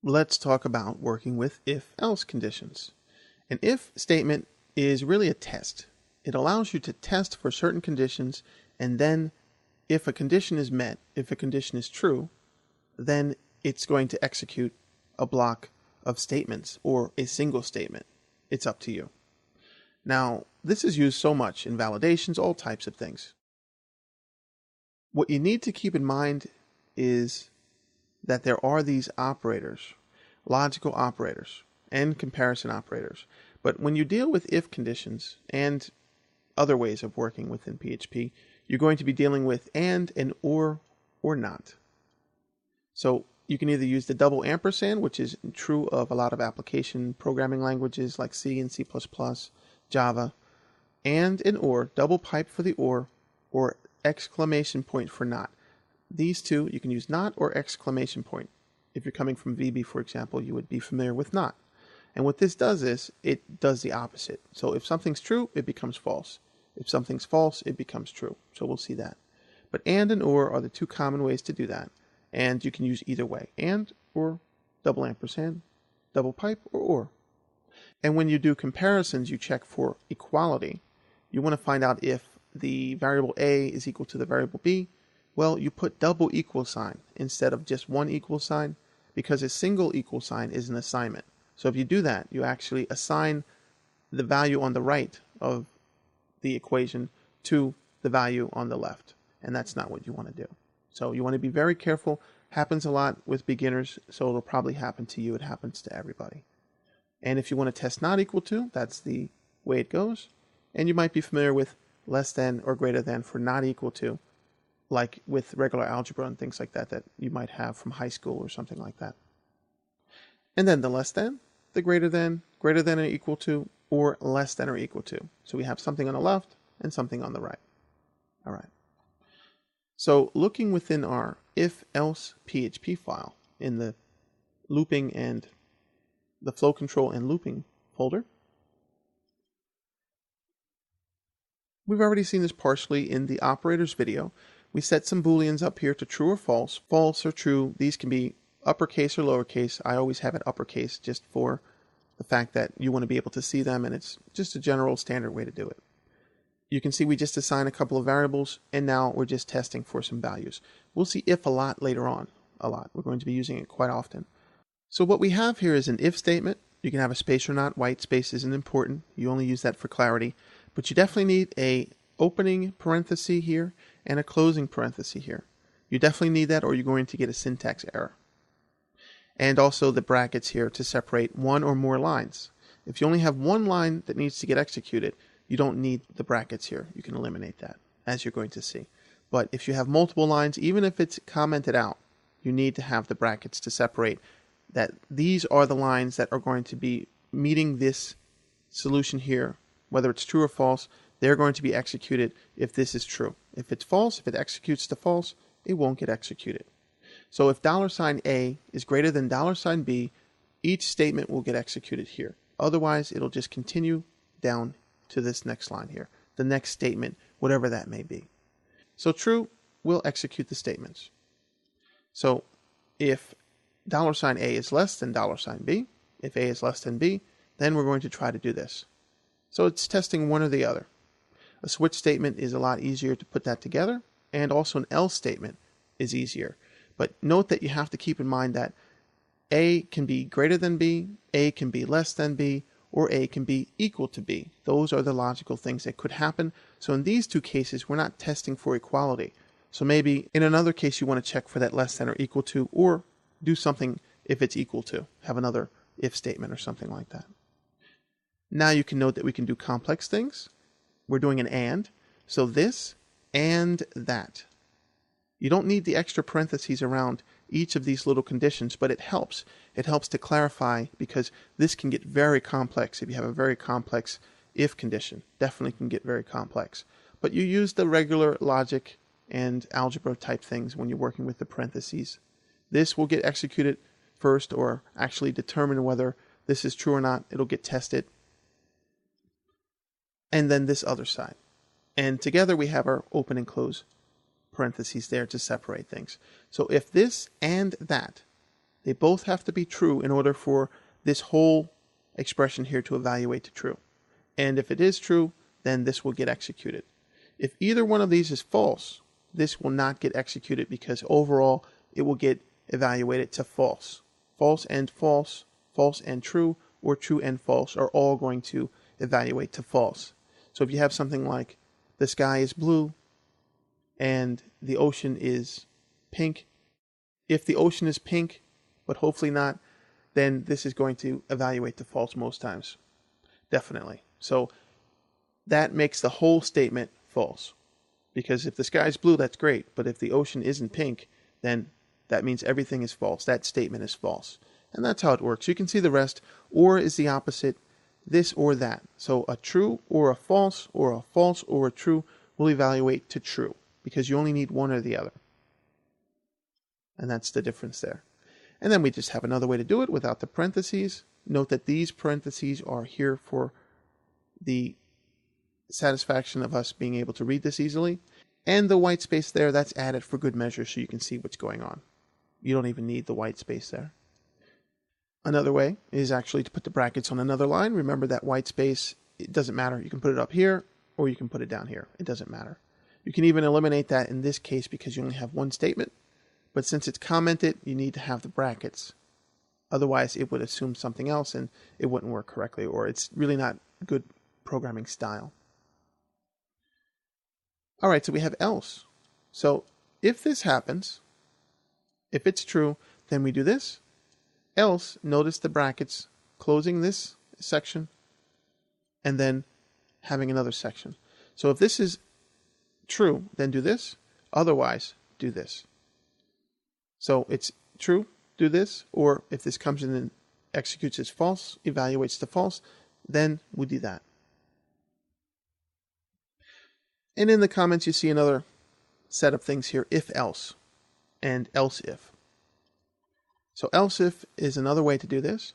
Let's talk about working with if-else conditions. An if statement is really a test. It allows you to test for certain conditions, and then if a condition is met, if a condition is true, then it's going to execute a block of statements or a single statement. It's up to you. Now, this is used so much in validations, all types of things. What you need to keep in mind is that there are these operators, logical operators, and comparison operators. But when you deal with if conditions and other ways of working within PHP, you're going to be dealing with and or not. So you can either use the double ampersand, which is true of a lot of application programming languages like C and C++, Java, and an or, double pipe for the or exclamation point for not. These two, you can use not or exclamation point. If you're coming from VB, for example, you would be familiar with not. And what this does is, it does the opposite. So if something's true, it becomes false. If something's false, it becomes true. So we'll see that. But and or are the two common ways to do that. And you can use either way. And or double ampersand, double pipe, or. And when you do comparisons, you check for equality. You want to find out if the variable A is equal to the variable B. Well, you put double equal sign instead of just one equal sign, because a single equal sign is an assignment. So if you do that, you actually assign the value on the right of the equation to the value on the left. And that's not what you want to do. So you want to be very careful. Happens a lot with beginners, so it'll probably happen to you. It happens to everybody. And if you want to test not equal to, that's the way it goes. And you might be familiar with less than or greater than for not equal to, like with regular algebra and things like that that you might have from high school or something like that. And then the less than, the greater than or equal to, or less than or equal to. So we have something on the left and something on the right. All right. So looking within our if-else PHP file in the looping and the flow control and looping folder, we've already seen this partially in the operators video. We set some booleans up here to true or false. False or true, these can be uppercase or lowercase. I always have it uppercase just for the fact that you want to be able to see them, and it's just a general standard way to do it. You can see we just assigned a couple of variables, and now we're just testing for some values. We'll see if a lot later on, a lot. We're going to be using it quite often. So what we have here is an if statement. You can have a space or not. White space isn't important. You only use that for clarity. But you definitely need a opening parenthesis here and a closing parenthesis here. You definitely need that, or you're going to get a syntax error. And also the brackets here to separate one or more lines. If you only have one line that needs to get executed, you don't need the brackets here. You can eliminate that, as you're going to see. But if you have multiple lines, even if it's commented out, you need to have the brackets to separate that these are the lines that are going to be meeting this solution here. Whether it's true or false, they're going to be executed if this is true. If it's false, if it executes to false, it won't get executed. So if $A is greater than $B, each statement will get executed here. Otherwise, it'll just continue down to this next line here, the next statement, whatever that may be. So true will execute the statements. So if $A is less than $B, if A is less than B, then we're going to try to do this. So it's testing one or the other. A switch statement is a lot easier to put that together, and also an else statement is easier. But note that you have to keep in mind that A can be greater than B, A can be less than B, or A can be equal to B. Those are the logical things that could happen. So in these two cases, we're not testing for equality. So maybe in another case, you want to check for that less than or equal to, or do something if it's equal to. Have another if statement or something like that. Now you can note that we can do complex things. We're doing an and. So this and that. You don't need the extra parentheses around each of these little conditions, but it helps. It helps to clarify, because this can get very complex if you have a very complex if condition. Definitely can get very complex. But you use the regular logic and algebra type things when you're working with the parentheses. This will get executed first, or actually determine whether this is true or not. It'll get tested. And then this other side. And together we have our open and close parentheses there to separate things. So if this and that, They both have to be true in order for this whole expression here to evaluate to true. And if it is true, then this will get executed. If either one of these is false, this will not get executed because overall it will get evaluated to false. False and false, false and true, or true and false are all going to evaluate to false. So if you have something like the sky is blue and the ocean is pink, if the ocean is pink, but hopefully not, then this is going to evaluate to false most times. Definitely. So that makes the whole statement false. Because if the sky is blue, that's great. But if the ocean isn't pink, then that means everything is false. That statement is false. And that's how it works. You can see the rest. Or is the opposite, this or that. So a true or a false or a true will evaluate to true. Because you only need one or the other. And that's the difference there. And then we just have another way to do it without the parentheses. Note that these parentheses are here for the satisfaction of us being able to read this easily. And the white space there, that's added for good measure so you can see what's going on. You don't even need the white space there. Another way is actually to put the brackets on another line. Remember that white space, it doesn't matter. You can put it up here or you can put it down here. It doesn't matter. You can even eliminate that in this case because you only have one statement. But since it's commented, you need to have the brackets. Otherwise, it would assume something else and it wouldn't work correctly, or it's really not good programming style. All right, so we have else. So if this happens, if it's true, then we do this. Else, notice the brackets closing this section and then having another section. So if this is true, then do this. Otherwise, do this. So it's true, do this, or if this comes in and executes as false, evaluates to false, then we do that. And in the comments, you see another set of things here, if else and else if. So else if is another way to do this.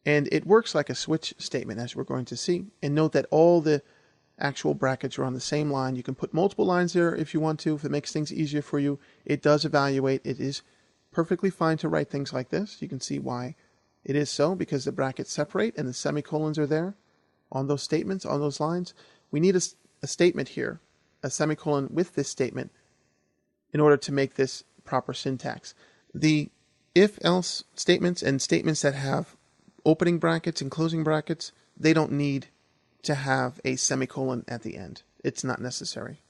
And it works like a switch statement, as we're going to see. And note that all the actual brackets are on the same line. You can put multiple lines there if you want to, if it makes things easier for you. It does evaluate. It is perfectly fine to write things like this. You can see why it is so, because the brackets separate and the semicolons are there on those statements, on those lines. We need a statement here, a semicolon with this statement, in order to make this proper syntax. The if-else statements and statements that have opening brackets and closing brackets, they don't need to have a semicolon at the end. It's not necessary.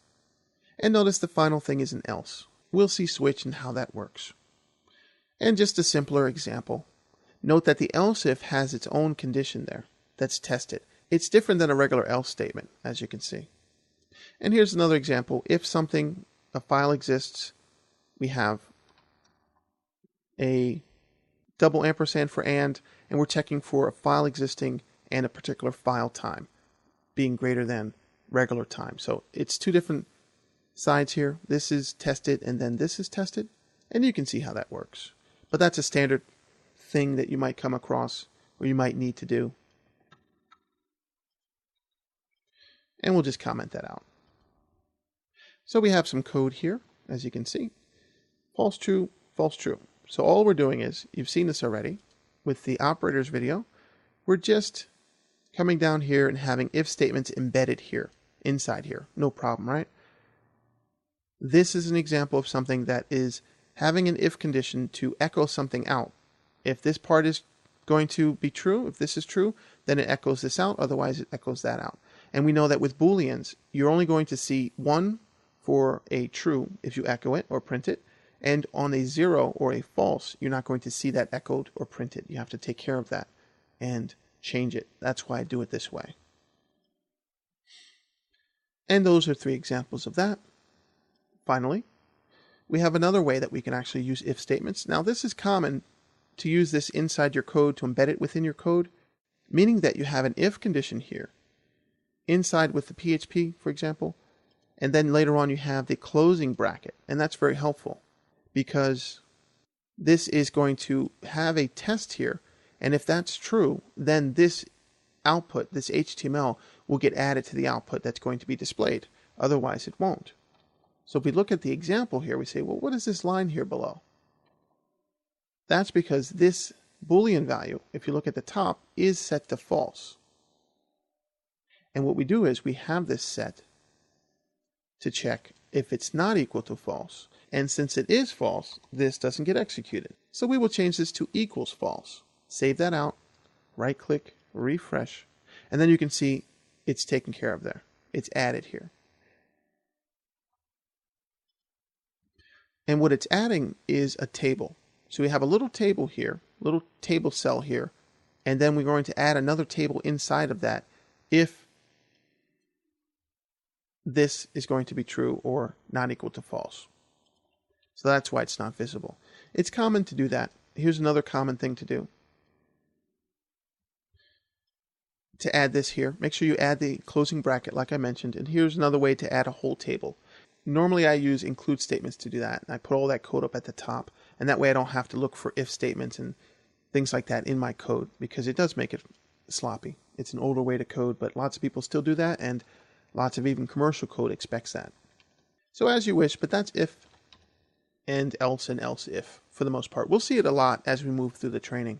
And notice the final thing is an else. We'll see switch and how that works. And just a simpler example. Note that the else if has its own condition there that's tested. It's different than a regular else statement, as you can see. And here's another example. If something, a file exists, we have a double ampersand for and we're checking for a file existing and a particular file time being greater than regular time. So it's two different sides here. This is tested and then this is tested. And you can see how that works. But that's a standard thing that you might come across or you might need to do. And we'll just comment that out. So we have some code here, as you can see. False, true, false, true. So all we're doing is, you've seen this already, with the operators video, we're just coming down here and having if statements embedded here, inside here. No problem, right? This is an example of something that is having an if condition to echo something out. If this part is going to be true, if this is true, then it echoes this out, otherwise it echoes that out. And we know that with Booleans, you're only going to see one for a true if you echo it or print it, and on a 0 or a false, you're not going to see that echoed or printed. You have to take care of that and change it. That's why I do it this way. And those are 3 examples of that. Finally, we have another way that we can actually use if statements. Now this is common to use this inside your code, to embed it within your code, meaning that you have an if condition here inside with the PHP, for example, and then later on you have the closing bracket. And that's very helpful because this is going to have a test here. And if that's true, then this output, this HTML, will get added to the output that's going to be displayed. Otherwise, it won't. So if we look at the example here, we say, well, what is this line here below? That's because this Boolean value, if you look at the top, is set to false. And what we do is we have this set to check if it's not equal to false. And since it is false, this doesn't get executed. So we will change this to equals false. Save that out, right click, refresh, and then you can see it's taken care of there. It's added here. And what it's adding is a table. So we have a little table here, little table cell here, and then we're going to add another table inside of that if this is going to be true or not equal to false. So that's why it's not visible. It's common to do that. Here's another common thing to do. To add this here, make sure you add the closing bracket like I mentioned, and here's another way to add a whole table. Normally I use include statements to do that, and I put all that code up at the top, and that way I don't have to look for if statements and things like that in my code, because it does make it sloppy. It's an older way to code, but lots of people still do that, and lots of even commercial code expects that. So as you wish, but that's if and else if for the most part. We'll see it a lot as we move through the training.